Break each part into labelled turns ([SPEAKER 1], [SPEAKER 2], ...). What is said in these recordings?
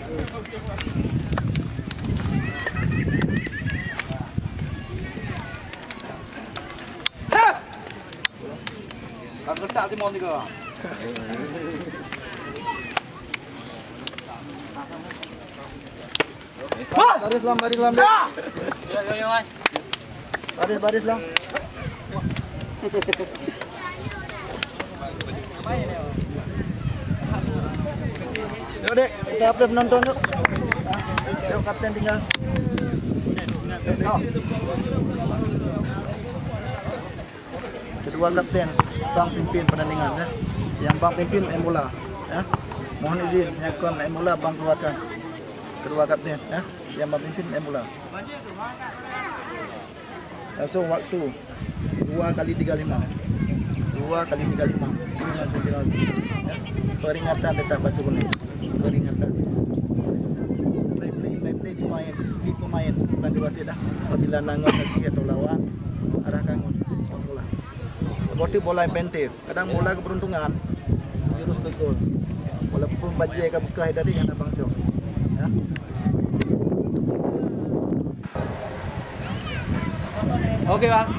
[SPEAKER 1] Kan letak Timon juga. Baris lam, baris lam. Yo, Mas. Baris lam. Yuk dek, kita update penonton yuk. Yuk kapten tinggal. Kedua kapten, Bang pimpin pertandingan ya. Yang Bang pimpin Emula ya. Mohon izin yang Emula Bang keluarkan. Kedua kapten ya. Yang Bang pimpin Emula. Langsung waktu 2 kali 35. 2 kali 35. Ini langsung final. Ya. Peringatan tetap batu kuning. Peringatan. Play di pemain bukan di wasit dah. Apabila nangis lagi atau lawan arahkan bola. Seperti bola yang pentil. Kadang bola keberuntungan jurus ke gol. Walaupun bajai ke bekah dari yang abang Syok. Ya. Oke, Bang.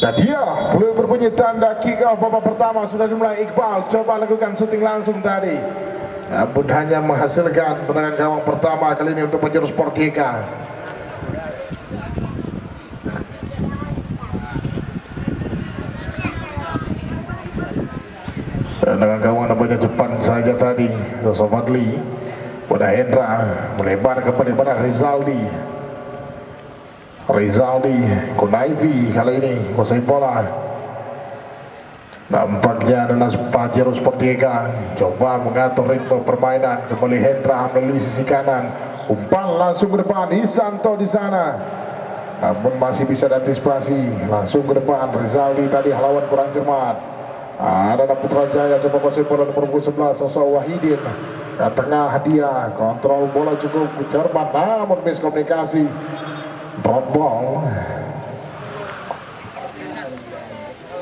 [SPEAKER 2] Dan dia mulai berbunyi tanda kick off babak pertama. Sudah dimulai. Iqbal coba lakukan syuting langsung tadi, namun hanya menghasilkan tendangan gawang pertama kali ini untuk penjuru Sport GK. Tendangan gawang nampaknya Jepang saja tadi. Sosomadli pada Hendra melebar kepada Rizaldi. Kunaivi kali ini kuasai bola. Nampaknya adalah Pajero Sport GK coba mengatur ritme permainan. Kembali Hendra melalui sisi kanan, umpan langsung ke depan. Isanto di sana, namun masih bisa diantisipasi. Langsung ke depan Rizaldi tadi lawan kurang cermat. Ada Putrajaya coba kuasai bola nomor 11 Sosok Wahidin. Ke tengah dia kontrol bola cukup cermat, namun miskomunikasi. Drop ball.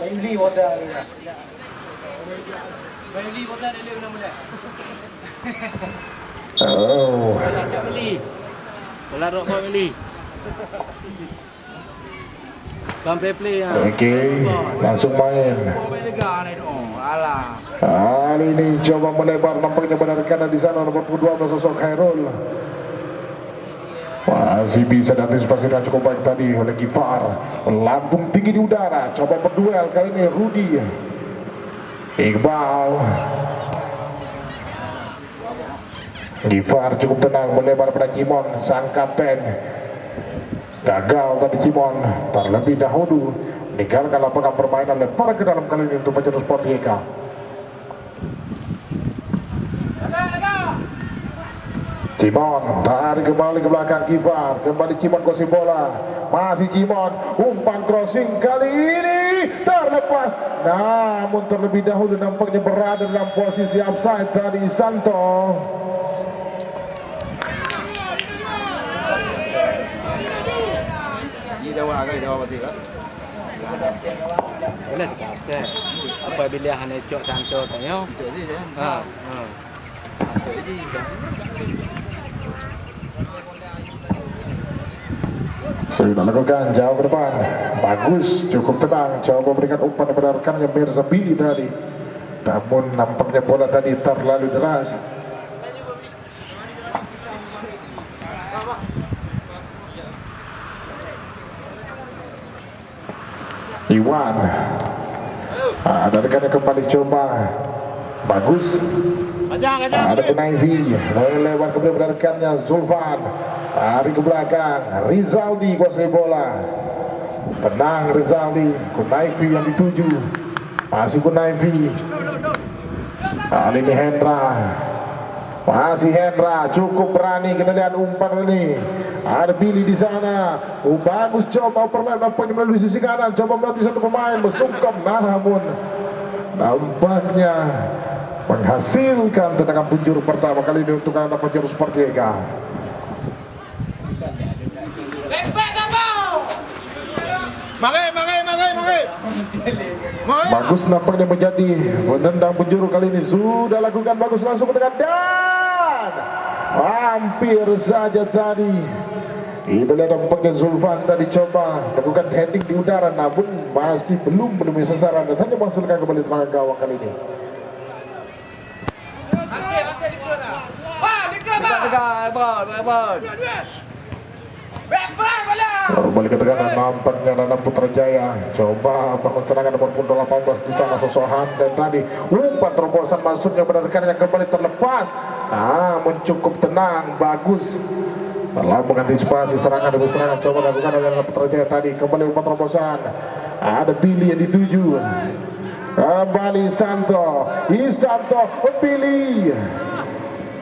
[SPEAKER 1] Baili water.
[SPEAKER 2] Oh.
[SPEAKER 1] Bola drop ball Baili. Bang play ya.
[SPEAKER 2] Oke, langsung main. Kali ini coba melebar, nampaknya benar kanan di sana nomor 12 Sosok Khairul. Masih bisa diantisipasi dengan cukup baik tadi oleh Gifar. Melambung tinggi di udara, coba berduel kali ini Rudi. Iqbal. Gifar cukup tenang melebar pada Cimon, sang kapten. Gagal tadi Cimon, terlebih dahulu meninggalkan lapangan permainan, lempar ke dalam kali ini untuk penjuru Sport GK. Cimon tarik kembali ke belakang Gifar, kembali Cimon kuasai bola, masih Cimon, umpan crossing kali ini terlepas, namun terlebih dahulu nampaknya berada dalam posisi offside tadi Santo.
[SPEAKER 1] Boleh kapsen. Apa pilihan Ecok Santo tanya?
[SPEAKER 2] Sudah lakukan jauh ke depan, bagus, cukup tenang, coba memberikan umpan kepada rekannya Mirza Billy tadi, namun nampaknya bola tadi terlalu deras. Iwan ada rekannya kembali coba, bagus. Ada Kunaivi lewat kepada rekannya Zulfan, tarik ke belakang, Rizaldi kuasai bola, tenang Rizaldi, Kunaivi yang dituju, masih Kunaivi. Kali ini Hendra, masih Hendra, cukup berani, kita lihat umpan ini. Ada Billy di sana, bagus coba perlahan nampaknya melalui sisi kanan, coba melatih satu pemain, bersungkem, namun nampaknya menghasilkan tendangan penjuru pertama kali ini untuk anak penjuru Sport GK. Makai. Bagus nampaknya menjadi penendang penjuru kali ini. Sudah lakukan bagus, langsung ke tengah dan hampir saja tadi. Itu lihat nampaknya Zulfan tadi coba lakukan heading di udara, namun masih belum menemui sasaran dan hanya menghasilkan kembali terangan gawang kali ini. Kembali ke tengah nampaknya Nana Putrajaya coba bangun serangan nomor punggung 18 di sana Sosohan, dan tadi umpan terobosan masuknya benarkan yang kembali terlepas, namun cukup tenang, bagus telah mengantisipasi serangan demi serangan coba dilakukan oleh Nana Putrajaya. Tadi kembali umpan terobosan, ada Billy yang dituju, kembali Isanto Billy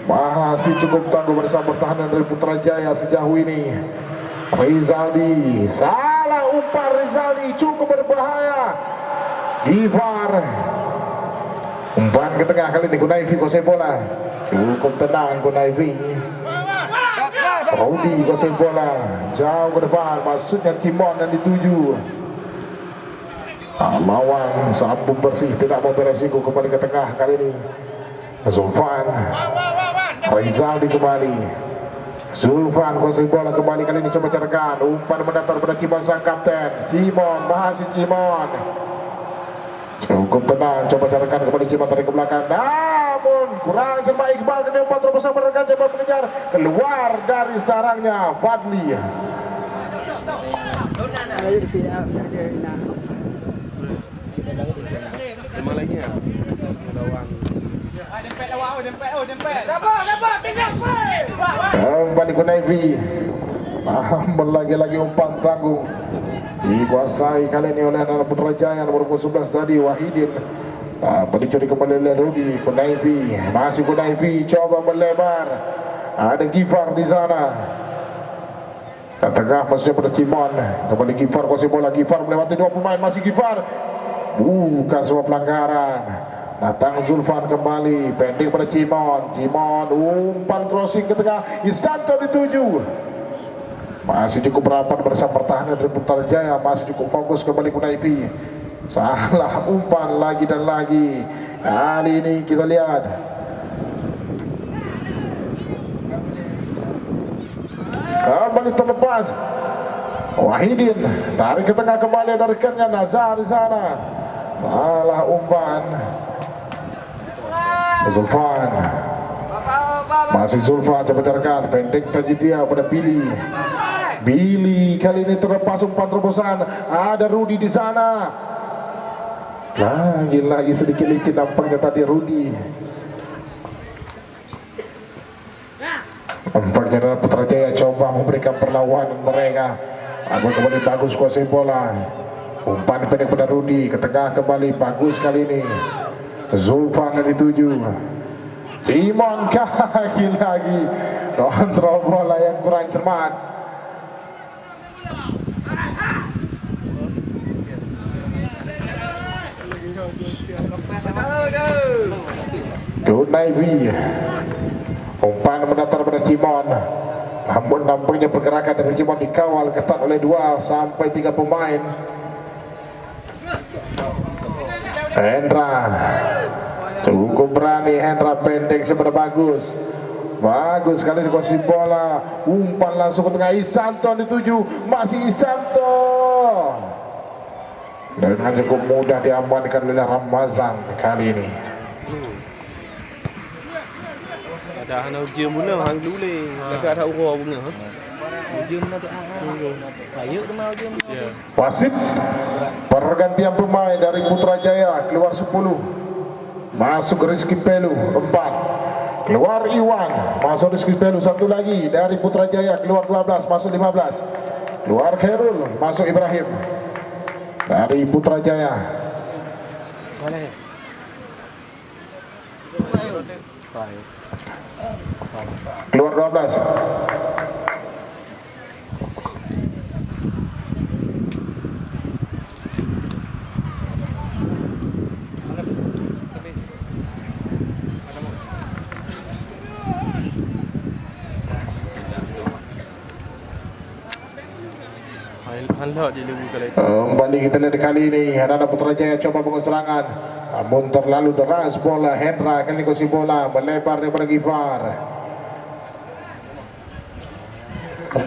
[SPEAKER 2] masih cukup tangguh bersama pertahanan dari Putrajaya sejauh ini. Rizaldi, salah umpan Rizaldi, cukup berbahaya. Gifar, umpan ke tengah kali ini Gunaivi kuasai bola, cukup tenang Gunaivi. Rudi kuasai bola, jauh ke depan, maksudnya Cimon yang dituju. Lawan sambung bersih, tidak mau beresiko, kembali ke tengah kali ini. Zulfan, Rizaldi kembali. Zulfan kuasai bola kembali kali ini, coba carakan umpan mendatar pada Cimon sang kapten. Cimon, masih Cimon, cukup tenang, coba carakan kembali Cimon tarik ke belakang, namun kurang cermat Iqbal. Kini umpan terobosan menekan, coba mengejar, keluar dari sarangnya Fadli. Kembali ke Navy, namun lagi-lagi umpan tangguh dikuasai kali ini oleh Nana Putrajaya nomor 11 tadi Wahidin. Dicuri kembali oleh Rudi. Kunaifi, masih Kunaifi coba melebar, ada Gifar di sana. Ke tengah maksudnya pada Cimon, kembali Gifar kuasai bola. Gifar melewati dua pemain, masih Gifar, bukan sebuah pelanggaran. Datang Zulfan kembali, pending pada Cimon. Cimon umpan crossing ke tengah, Isanto dituju. Masih cukup rapat bersama pertahanan dari Putrajaya, masih cukup fokus kembali Kunaifi. Salah umpan lagi dan lagi. Kali ini kita lihat kembali terlepas. Wahidin tarik ke tengah kembali, dari rekannya Nazar di sana. Salah umpan. Zulfan, masih Zulfan coba carakan pendek tadi dia pada Billy kali ini terlepas umpan terobosan, ada Rudi di sana. Lagi sedikit licin nampaknya tadi Rudi. Nampaknya Putrajaya coba memberikan perlawanan mereka. Namun kembali bagus kuasai bola. Umpan pendek pada Rudi, ke tengah kembali, bagus kali ini. Zulfan yang dituju. Cimon kaki lagi, kontrol bola yang kurang cermat. Gunaivi, umpan mendatar pada Cimon, namun nampaknya pergerakan dari Cimon dikawal ketat oleh 2 sampai 3 pemain. Hendra, cukup berani Hendra, pendek sebenarnya bagus. Bagus sekali dikuasai bola. Umpan langsung ke tengah, Isanto dituju, masih Isanto. Dengan cukup mudah diamankan oleh Ramazan kali ini.
[SPEAKER 3] Ada hana ujian mula hang dulu le. Dekat ada urau bunga. Ujian mana tu? Ayo tu mau ujian.
[SPEAKER 2] Wasit pergantian pemain dari Putrajaya, keluar 10. Masuk Rizky Pelu 4. Keluar Iwan, masuk Rizky Pelu 1 lagi dari Putrajaya, keluar 12, masuk 15. Keluar Khairul, masuk Ibrahim dari Putrajaya.
[SPEAKER 3] Mana?
[SPEAKER 2] Keluar 12.
[SPEAKER 3] Han Tak dia lebu kali.
[SPEAKER 2] Kembali kita lihat kali ini anak Putrajaya coba bangun serangan, namun terlalu deras bola. Hendra kali ini kursi bola melebar daripada Gifar.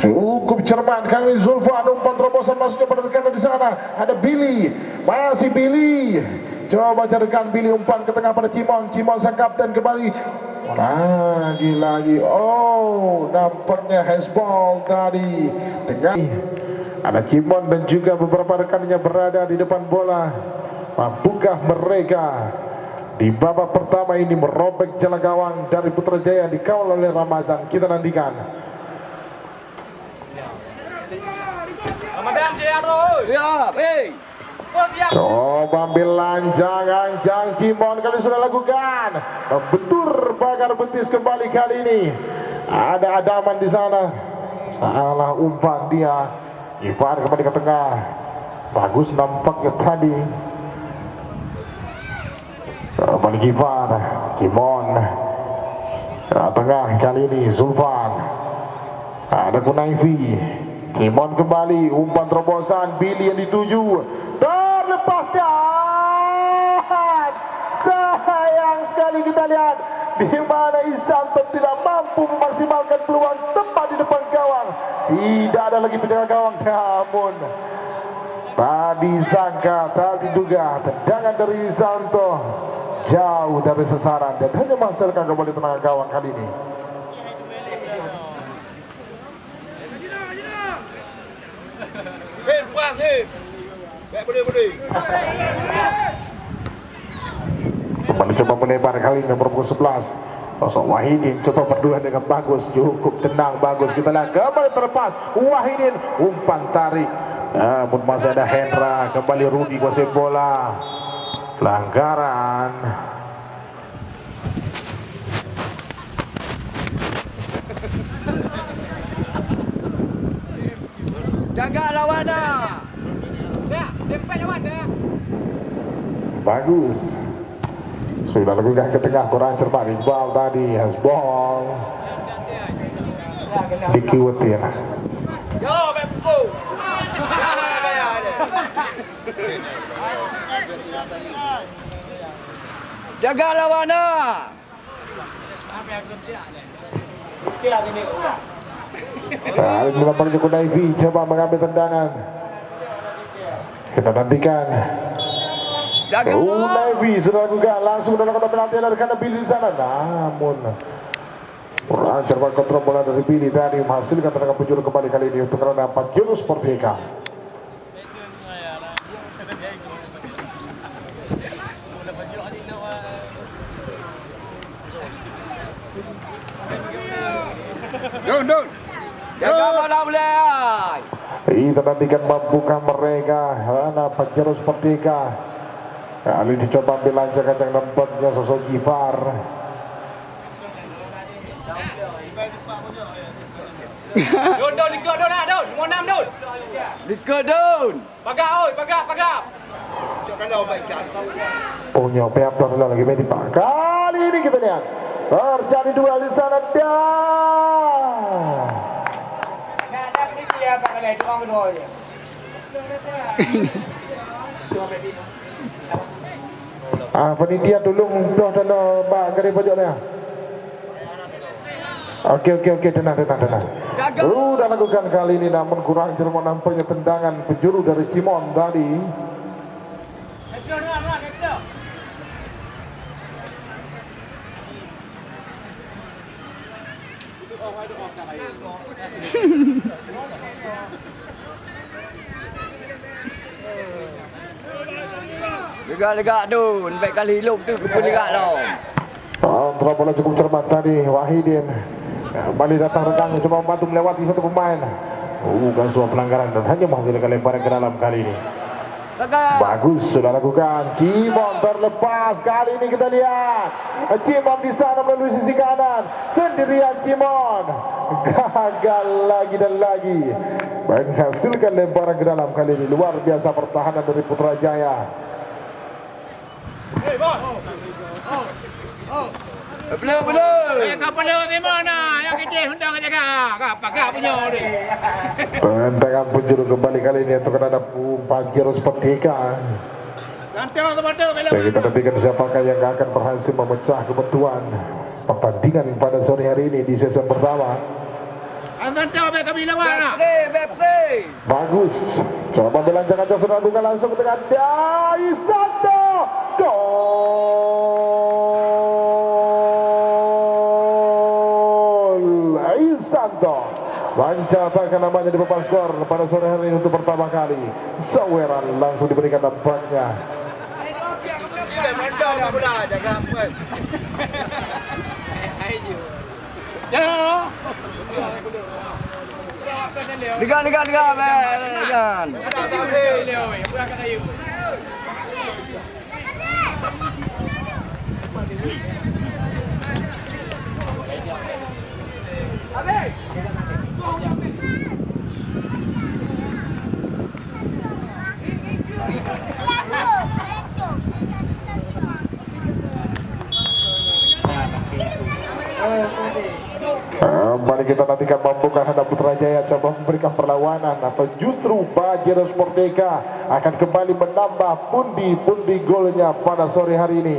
[SPEAKER 2] Cukup cermat kali ini Zulfan, umpan terobosan masuknya pada rekan di sana. Ada Billy, masih Billy. Coba carikan Billy, umpan ke tengah pada Cimon. Cimon sang kapten kembali. Lagi-lagi, oh nampaknya handball tadi dengan ada Cimon dan juga beberapa rekannya berada di depan bola. Mampukah mereka di babak pertama ini merobek jala gawang dari Putrajaya dikawal oleh Ramazan? Kita nantikan. Coba ambil lanjang Cimon kali sudah lakukan. Membentur pagar betis kembali kali ini. Ada Adaman di sana. Salah umpan dia. Ivar kembali ke tengah. Bagus nampaknya tadi. Kembali Ivar. Cimon. Ke tengah kali ini Zulfan. Ada Kunaifi. Cimon kembali. Umpan terobosan. Billy yang dituju. Terlepas dan sayang sekali kita lihat di mana Isanto tidak mampu memaksimalkan peluang tepat di depan gawang. Tidak ada lagi penjaga gawang, namun tadi sangka, tadi duga tendangan dari Isanto jauh dari sasaran dan hanya menghasilkan kembali tenaga gawang kali ini. Kembali coba melebar kali ini nomor 11 sosok Wahidin coba berdua dengan bagus, cukup tenang, bagus. Kita lihat kembali terlepas Wahidin, umpan tarik, namun masih ada Hendra. Kembali Rudi kuasai bola, pelanggaran.
[SPEAKER 4] Jaga lawan dah. Ya, tempat lawan dah.
[SPEAKER 2] Bagus. Sudah lakukan ke tengah, kurang cermat. Iqbal tadi hasball. Dikiwatir.
[SPEAKER 4] Yo, baik pukul. Jaga lawan dah. Apa yang aku cakap ni? Okey ini.
[SPEAKER 2] Kali ini nampaknya Kunaifi coba mengambil tendangan. Kita nantikan. Kunaifi sudah lakukan langsung dalam kotak penalti dari kanan Billy di sana. Namun kurang cermat kontrol bola dari Billy tadi menghasilkan tendangan penjuru kembali kali ini untuk roda 4 jurus Merdeka.
[SPEAKER 4] Don. Jaga bola boleh.
[SPEAKER 2] Kita nantikan mampukah mereka karena Pajero Merdeka. Kali dicoba ambil lancar-lancar nampaknya sosok Gifar.
[SPEAKER 4] Don, liga Don ah, Don. 56 Don. Liga Don. Pagap oi, pagap. Cok kalau baikkan.
[SPEAKER 2] Punya pihak Don lagi main Pak. Kali ini kita lihat terjadi duel di sana dah.
[SPEAKER 4] Nak ni dia apa kali tu orang dua je.
[SPEAKER 2] Penitia tolong doh dan bak gari pojok dia. Okey, tenang. Sudah lakukan kali ini namun kurang cermat nampaknya tendangan penjuru dari Cimon tadi.
[SPEAKER 4] Lega Don, baik kali hidup tu kepul lega lah.
[SPEAKER 2] Kontrol bola cukup cermat tadi Wahidin. Kembali datang rekan coba membantu melewati satu pemain. Bukan sebuah pelanggaran dan hanya menghasilkan lemparan ke dalam kali ini. Bagus sudah lakukan. Cimon terlepas kali ini kita lihat. Cimon di sana melalui sisi kanan. Sendirian Cimon. Gagal lagi dan lagi. Menghasilkan lemparan ke dalam kali ini. Luar biasa pertahanan dari Putrajaya.
[SPEAKER 4] Belum. Kau perlu di mana? Yang kecil hendak jaga. Kau pakai punya ni.
[SPEAKER 2] Tendangan penjuru kembali kali ini untuk ada Pajero Sportika. Dan kita nantikan siapakah yang akan berhasil memecah kebetulan pertandingan pada sore hari ini di sesi pertama. Bagus. Coba belanjakan jauh sudah lakukan langsung dengan Daisanto. Gol. Daisanto mencatatkan namanya di papan skor pada sore hari ini untuk pertama kali. Saweran langsung diberikan dampaknya.
[SPEAKER 1] Ligan.
[SPEAKER 2] Kembali kita nantikan mampukah Hana Putrajaya coba memberikan perlawanan atau justru Pajero Sportika akan kembali menambah pundi-pundi golnya pada sore hari ini.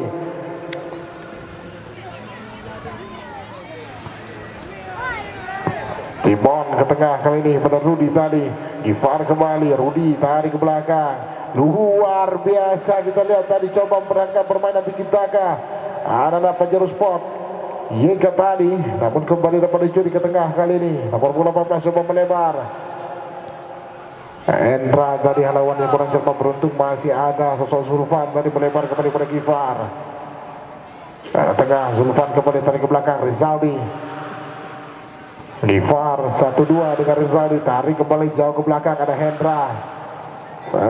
[SPEAKER 2] Timon ke tengah kali ini pada Rudi tadi. Gifar kembali, Rudi tarik ke belakang. Luar biasa kita lihat tadi coba berangkat permainan tiki-taka anak-anak Pajero Sport. Yega tadi, namun kembali dapat dicuri ke tengah kali ini. Nomor 18 coba melebar. Endra tadi lawan yang kurang cepat beruntung masih ada sosok Zulfan tadi melebar kembali pada Gifar. Tengah Zulfan kembali tarik ke belakang Rizaldi. Gifar 1-2 dengan Rizaldi tarik kembali jauh ke belakang ada Hendra.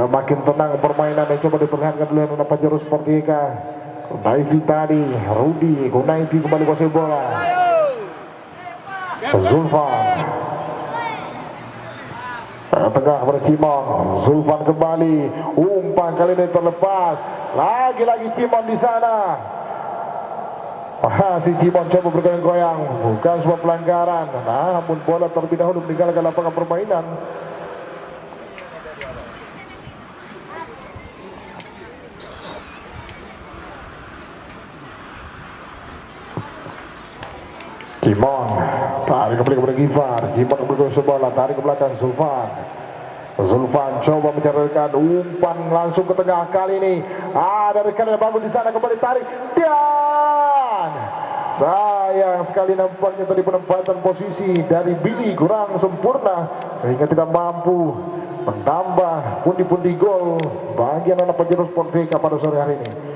[SPEAKER 2] Makin tenang permainan yang coba diperlihatkan dulu yang Pajero Sportika. Kunaifi tadi, Rudi, Kunaifi kembali kuasai bola. Zulfan. Tengah pada Cimon, Zulfan kembali, umpan kali ini terlepas. Lagi-lagi Cimon di sana. Si Cimon coba bergoyang-goyang, bukan sebuah pelanggaran. Namun bola terlebih dahulu meninggalkan lapangan permainan. Cimon tarik kembali kepada Gifar. Cimon kembali ke bola, tarik ke belakang Zulfan. Zulfan coba mencarikan umpan langsung ke tengah kali ini. Ada rekan yang bagus di sana kembali tarik dan sayang sekali nampaknya tadi penempatan posisi dari Billy kurang sempurna sehingga tidak mampu menambah pundi-pundi gol bagi anak Pajero Sportika pada sore hari ini.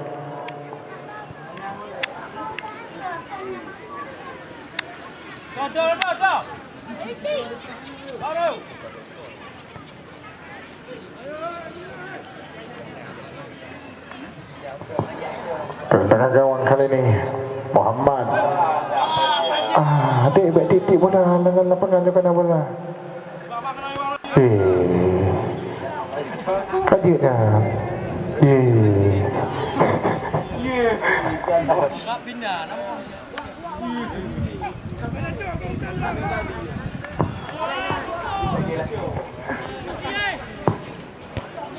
[SPEAKER 2] Tengah gawang kali ini Muhammad. Adik baik titik bola dengan lapangan juga bola. Kajinya.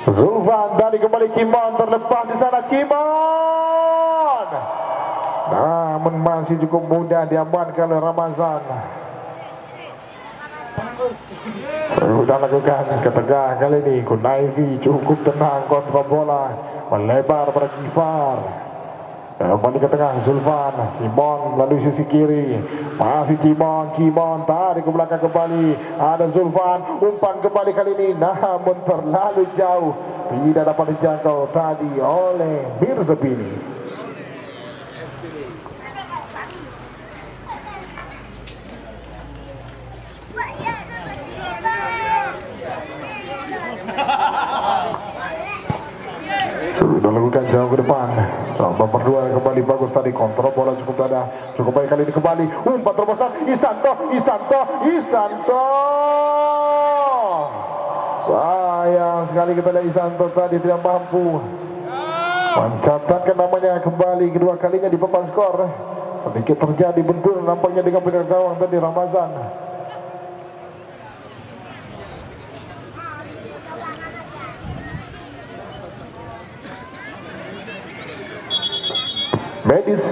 [SPEAKER 2] Zulfan tadi kembali Cimon terlepas di sana Cimon. Namun masih cukup mudah diamankan oleh Ramazan. Sudah lakukan ke tengah kali ini Kunaifi cukup tenang kontrol bola melebar pada Gifar. Kembali ke tengah Zulfan, Cimon melalui sisi kiri, masih Cimon tarik ke belakang kembali, ada Zulfan, umpan kembali kali ini, namun terlalu jauh, tidak dapat dijangkau tadi oleh Mirzabini. Sudah lakukan jauh ke depan. Coba berdua kembali bagus tadi kontrol bola cukup baik kali ini kembali. Umpan terobosan Isanto. Sayang sekali kita lihat Isanto tadi tidak mampu mencatatkan namanya kembali kedua kalinya di papan skor. sedikit terjadi bentur nampaknya dengan penjaga gawang tadi Ramazan. Medis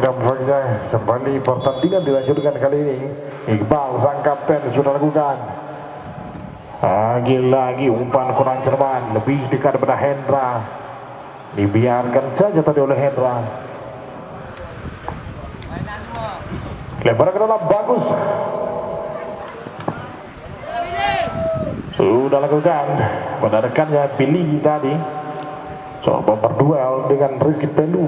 [SPEAKER 2] nampaknya kembali pertandingan dilanjutkan kali ini. Iqbal sang kapten sudah lakukan lagi-lagi umpan kurang cermat, lebih dekat daripada Hendra, dibiarkan saja tadi oleh Hendra. Lebar ke dalam, bagus, sudah lakukan pada rekannya Billy tadi, coba berduel dengan Rizky Pelu.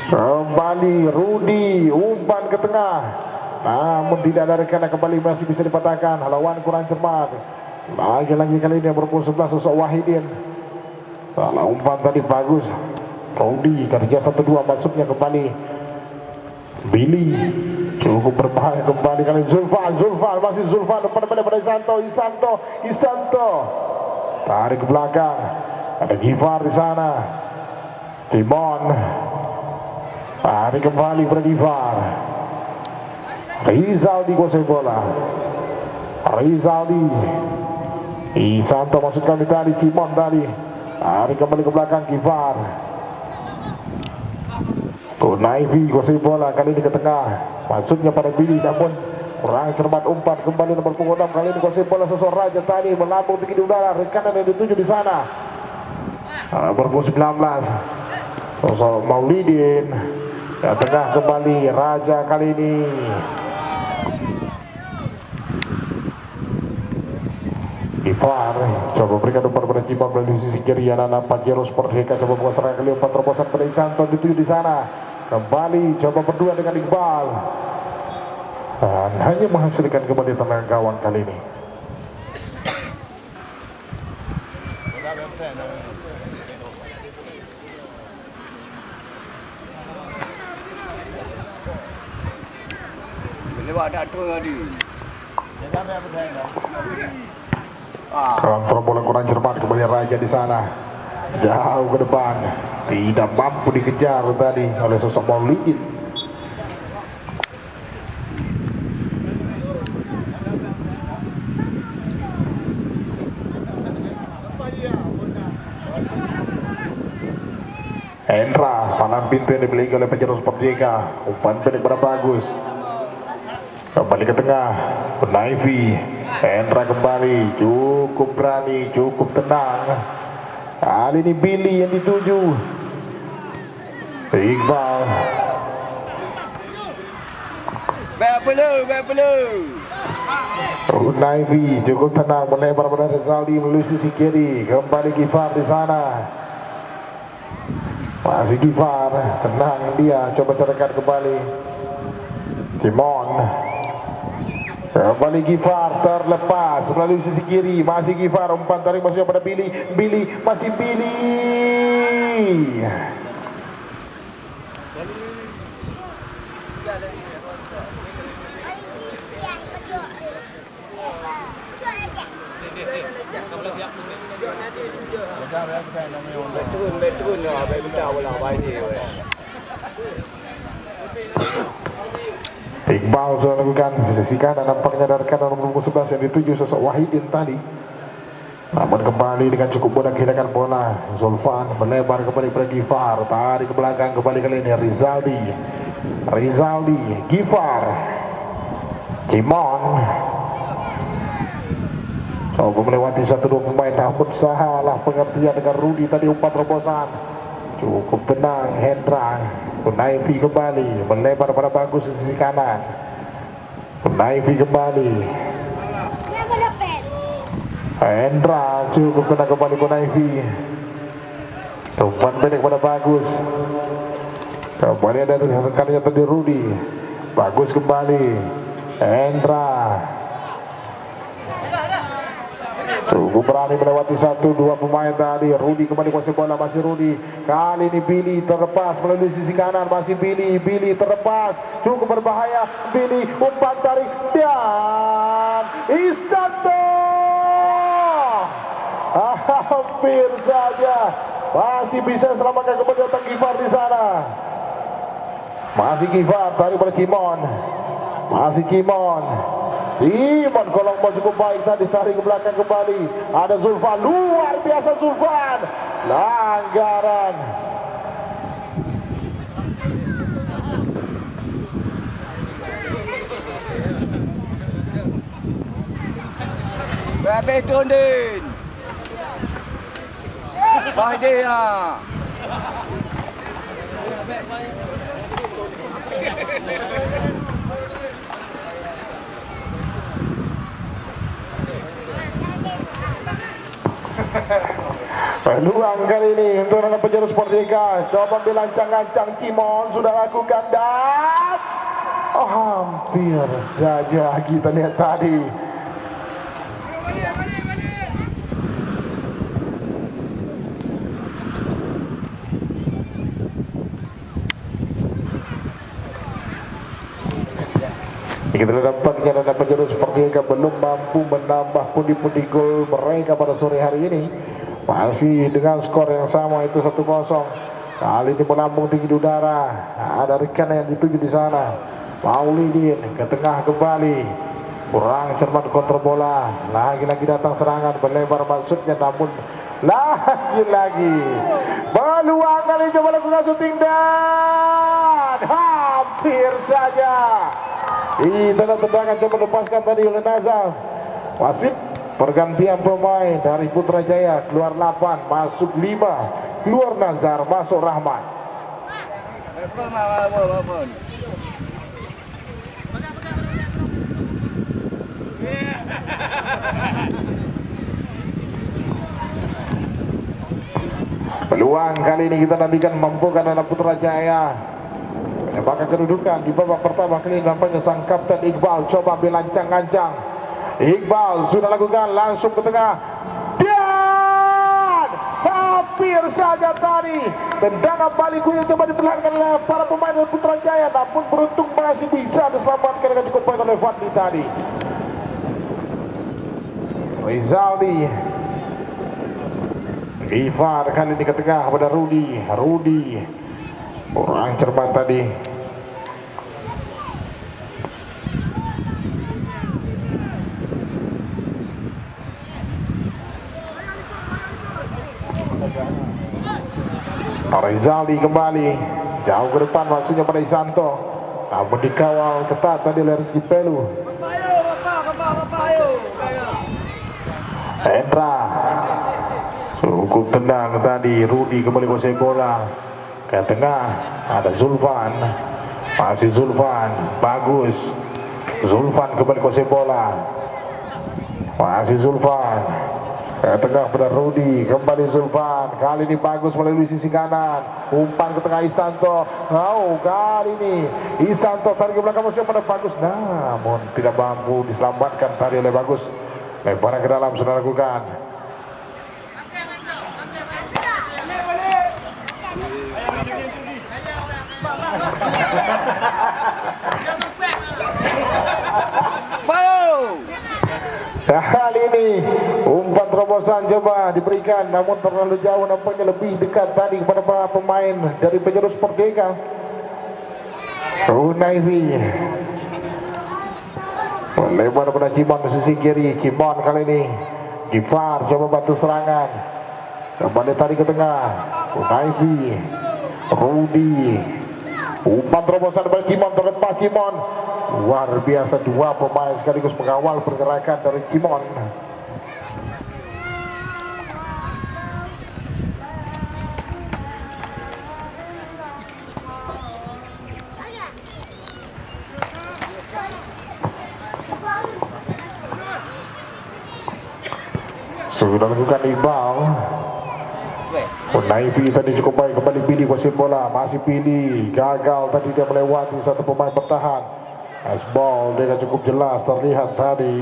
[SPEAKER 2] Kembali Rudi, umpan ke tengah, namun tidak ada rekan, kembali masih bisa dipatahkan. Lawan kurang cermat, lagi-lagi kali ini berpuluh sebelah sosok Wahidin. Salah umpan tadi, bagus Rudi, kerja 1-2 masuknya kembali Billy, cukup berbahaya kembali kali Zulfan, masih Zulfan depan pada Isanto tarik ke belakang, ada Gifar di sana, Timon tarik kembali pada Gifar, Rizaldi kuasai bola, Isanto maksud kami tadi, Timon tadi tarik kembali ke belakang, Gifar, Naivi kuasai bola kali ini ke tengah, masuknya pada Billy, namun kurang cermat umpan kembali nomor punggung 6, kali ini kuasai bola sosok Raja tadi, melambung tinggi di udara, rekanan yang dituju di sana. Nomor 19 sosok Maulidin, ke tengah kembali Raja kali ini. Gifar coba berikan umpan pada Cimon melalui sisi kiri, anak Pajero Sport Heka coba buat serangan kali, umpan terobosan pada Isanto dituju di sana, kembali coba berdua dengan Iqbal, dan hanya menghasilkan kembali tendangan gawang kali ini. Kontrol bola kurang cermat, kembali Raja di sana, jauh ke depan, tidak mampu dikejar tadi oleh sosok Maulidin. Hendra, malam pintu yang dimiliki oleh Pajero Sport Jeka, umpan pendek pada bagus, kembali ke tengah, Naivi, Hendra kembali, cukup berani, cukup tenang. Kali ini Billy yang dituju, Iqbal,
[SPEAKER 4] back below.
[SPEAKER 2] Naivi cukup tenang, melebar pada Rizaldi melalui sisi kiri, kembali Gifar di sana, masih Gifar, tenang dia, coba carikan kembali Timon, kembali Gifar, terlepas melalui sisi kiri, masih Gifar, umpan tarik masuknya pada Billy, masih Billy.
[SPEAKER 4] Turun lah, baik betul lah, baik dia.
[SPEAKER 2] Iqbal sudah lakukan sisi kanan, nampaknya dari kanan nomor 11 yang dituju sosok Wahidin tadi, namun kembali dengan cukup mudah kehilangan bola. Zulfan melebar kembali pada Gifar, tarik ke belakang kembali kali ini Rizaldi, Gifar, Cimon coba melewati 1-2 pemain, namun salah pengertian dengan Rudi tadi, umpan terobosan cukup tenang. Hendra, Naivi kembali melebar pada bagus di sisi kanan, Naivi kembali. Hendra cukup tenang kembali ke Naivi. Umpan pendek pada Bagus. Kembali ada rekannya tadi Rudi. Bagus kembali. Hendra cukup berani melewati 1-2 pemain tadi. Rudi kembali kuasai bola, masih Rudi. Kali ini Billy terlepas melalui sisi kanan, masih Billy terlepas, cukup berbahaya. Billy umpan tarik dan Isanto hampir saja masih bisa selamatkan kembali datang Gifar di sana. Masih Gifar tarik pada Cimon, masih Cimon kolong ball cukup baik tadi, tarik ke belakang kembali. Ada Zulfan, luar biasa Zulfan, pelanggaran.
[SPEAKER 4] Bebe Tondin. Bahdia.
[SPEAKER 2] Peluang kali ini untuk anak penjuru Sport Liga. Coba bilancang-ancang Cimon sudah lakukan dan hampir saja kita lihat tadi. Kita dampaknya dan penjuru Sport Liga belum mampu menambah pundi-pundi gol mereka pada sore hari ini. Masih dengan skor yang sama, itu 1-0. Kali ini melambung tinggi di udara. Ada rekan yang dituju di sana. Maulidin ke tengah kembali. Kurang cermat kontrol bola. Lagi-lagi datang serangan berlebar maksudnya, namun lagi-lagi peluang kali coba lakukan syuting dan hampir saja. Tendangan coba lepaskan tadi oleh Nazar. Wasit pergantian pemain dari Putrajaya, keluar 8 masuk 5, keluar Nazar masuk Rahmat. Peluang kali ini kita nantikan mampukan anak Putrajaya menyamakan kedudukan di babak pertama. Kali ini nampaknya sang kapten Iqbal coba bilancang-ancang. Iqbal sudah lakukan langsung ke tengah dan hampir saja tadi tendangan baliknya coba diperlakukan oleh para pemain dari Putrajaya, namun beruntung masih bisa diselamatkan dengan cukup baik oleh Fadli tadi. Rizaldi, Gifar kali ini ke tengah pada Rudi kurang cermat tadi. Rizaldi kembali jauh ke depan, maksudnya pada Isanto, namun dikawal ketat tadi oleh Rizky Pelu. Hendra cukup tendang tadi. Rudi kembali kuasai bola ke tengah, ada Zulfan, masih Zulfan, bagus Zulfan kembali kuasai bola, masih Zulfan ke tengah pada Rudi, kembali Zulfan, kali ini bagus melalui sisi kanan, umpan ke tengah Isanto. Kali ini Isanto tarik ke belakang musuh pada Bagus, namun tidak mampu diselamatkan tadi oleh Bagus. Lebaran ke dalam sudah lakukan. Kali ini umpan terobosan coba diberikan, namun terlalu jauh, nampaknya lebih dekat tadi kepada para pemain dari penjuru Sport Deka. Naivi lebar pada Cimon di sisi kiri. Cimon kali ini Gifar coba bantu serangan, kembali tarik ke tengah. Naivi, Rudi, umpan terobosan pada Cimon, terlepas Cimon. Luar biasa, dua pemain sekaligus mengawal pergerakan dari Cimon. Sudah lakukan Iqbal. Naifi tadi cukup baik, kembali Billy kuasai bola, masih Billy, gagal tadi dia melewati satu pemain bertahan. Asball dia cukup jelas terlihat tadi.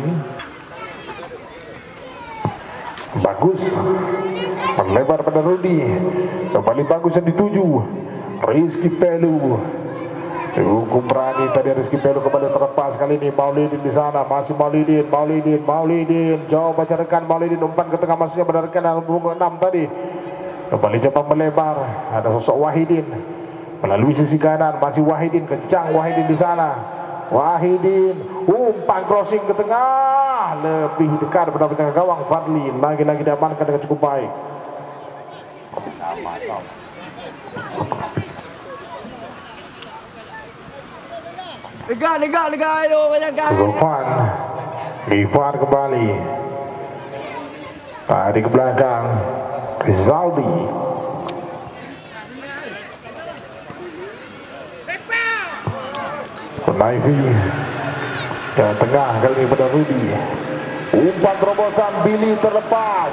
[SPEAKER 2] Bagus melebar pada Rudi, kembali bagus yang dituju Rizky Pelu. Cukup berani tadi Rizky Pelu, kembali terlepas kali ini Maulidin di sana, masih Maulidin coba carikan Maulidin, umpan ke tengah masuknya benarkan yang 6 tadi. Kembali coba melebar, ada sosok Wahidin melalui sisi kanan, masih Wahidin, kencang Wahidin di sana. Wahidin, umpan crossing ke tengah, lebih dekat pada tengah gawang Fadli, lagi-lagi diamankan dengan cukup baik.
[SPEAKER 4] Lega, ayo banyak.
[SPEAKER 2] Zulfan, Gifar kembali, tarik ke belakang, Rizaldi. Naifi ke tengah kali ini pada Rudi, umpan terobosan Billy terlepas,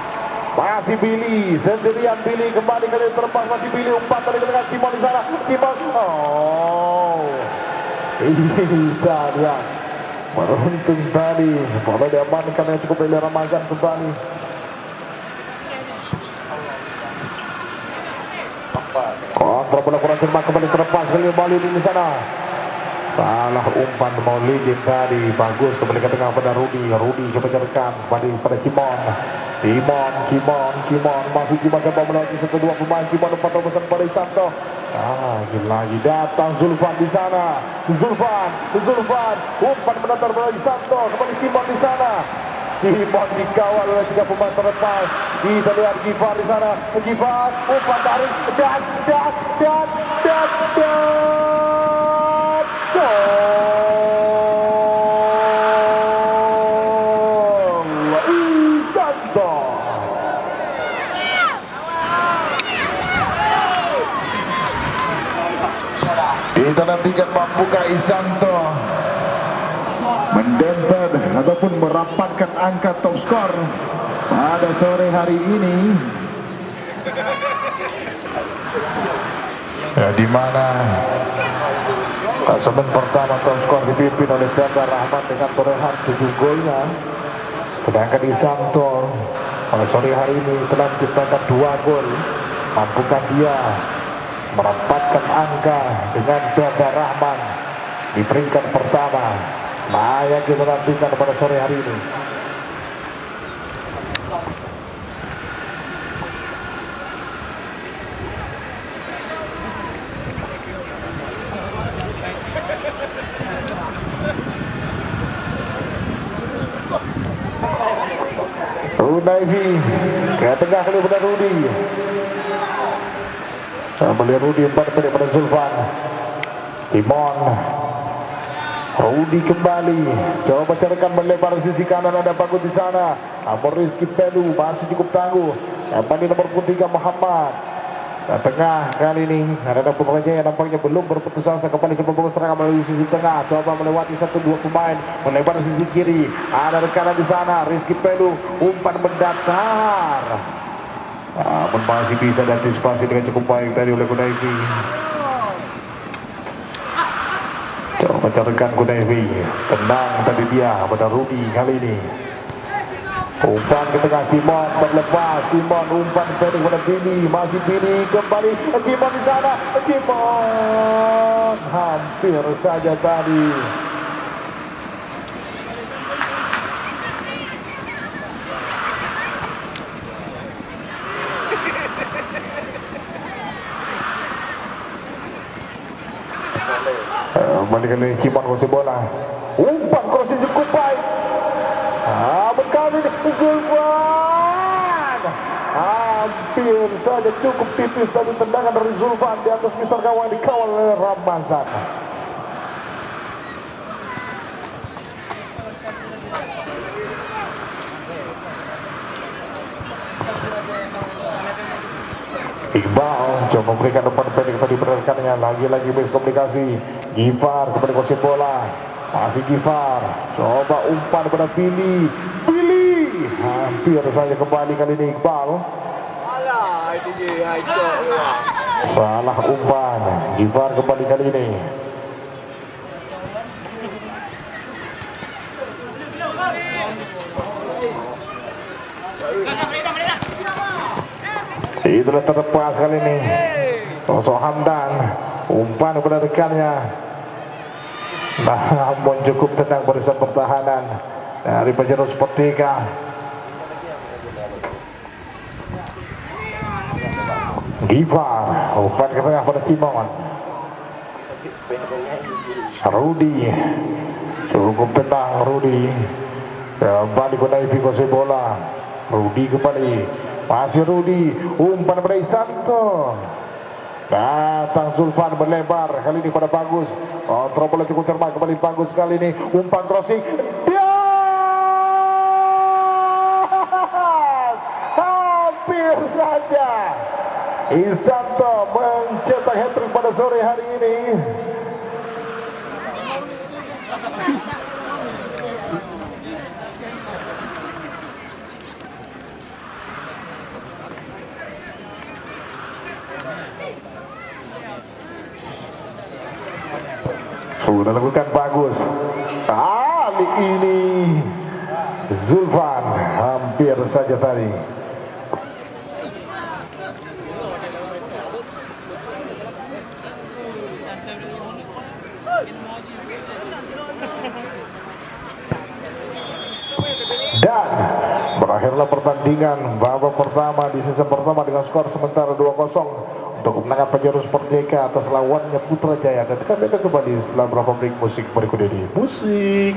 [SPEAKER 2] masih Billy sendirian, Billy kembali kali ini terlepas, masih Billy, umpan tadi ke tengah Cimon di sana, Cimon, ini dia beruntung tadi, bola diamankan yang cukup oleh Ramazan kembali. Kontrol bola kurang cermat, kembali terlepas kali ini Maulidin di sana. Salah umpan Maulidin tadi, bagus kembali ke tengah pada Rudi coba carikan pada Cimon, masih Cimon coba melewati 1-2 pemain, Cimon umpan terobosan pada Isanto. Lagi datang Zulfan di sana, Zulfan umpan mendatar pada Isanto, kembali Cimon di sana. Cimon dikawal oleh 3 pemain terlepas. Kita lihat Gifar di sana, Gifar umpan tarik dan Isanto. Kita nantikan mampukah Isanto mendempet ataupun merapatkan angka top skor pada sore hari ini, ya, di mana klasemen pertama top skor dipimpin oleh Dada Rahman dengan torehan 7 golnya, sedangkan Isanto pada sore hari ini telah menciptakan 2 gol. Mampukah dia merapatkan angka dengan Dada Rahman di peringkat pertama? Yang kita nantikan pada sore hari ini. Naifi ke tengah kali pada Rudi, kembali Rudi umpan pendek pada Zulfan, Timon, Rudi kembali coba carikan melebar sisi kanan, ada bagus di sana. Rizky Pelu masih cukup tangguh, kembali nomor 3 Muhammad ke tengah kali ini. Ada Pun Raja yang nampaknya belum berputus asa, kembali coba bagus serangan melalui sisi tengah, coba melewati 1-2 pemain, melebar sisi kiri, ada kanan di sana. Rizky Pelu umpan mendatar, masih bisa diantisipasi dengan cukup baik tadi oleh Kunaifi. Coba carikan Kunaifi, tenang tadi dia pada Rudi kali ini. Umpan ke tengah Cimon terlepas, Cimon umpan pendek pada Billy, masih Billy kembali, Cimon di sana, Cimon hampir saja tadi. Balik kali Cimon kuasai bola, umpan crossing cukup baik. Berkali ini Zulfan, hampir saja cukup tipis tadi tendangan dari Zulfan di atas Mister Gawang, dikawal oleh Ramazan. Iqbal coba memberikan umpan pendek tadi berdekatnya, lagi-lagi miskomunikasi. Gifar kembali kuasai bola, masih Gifar coba umpan pada Billy hampir saja kembali kali ini Iqbal. Salah umpan, Gifar kembali kali ini. Itulah terlepas kali ini. Sosok Hamdan, umpan kepada rekannya. Namun cukup tenang barisan pertahanan dari Pajero Sportika. Gifar, umpan ke tengah pada Timon. Rudi, cukup tenang Rudi. Kembali ke Naifi kuasai bola. Rudi kembali, masih Rudi, umpan pada Isanto. Datang Zulfan berlebar kali ini pada Bagus. Kontrol bola cukup cermat kembali Bagus kali ini. Umpan crossing. Dia hampir saja Isanto mencetak hat-trick pada sore hari ini. Sudah lakukan Bagus. Kali ini Zulfan hampir saja tadi. Dan berakhirlah pertandingan babak pertama di season pertama dengan skor sementara 2-0 untuk kemenangan Pajero Sportika atas lawannya Putrajaya. Dan kami akan kembali setelah beberapa break musik berikut ini. Musik.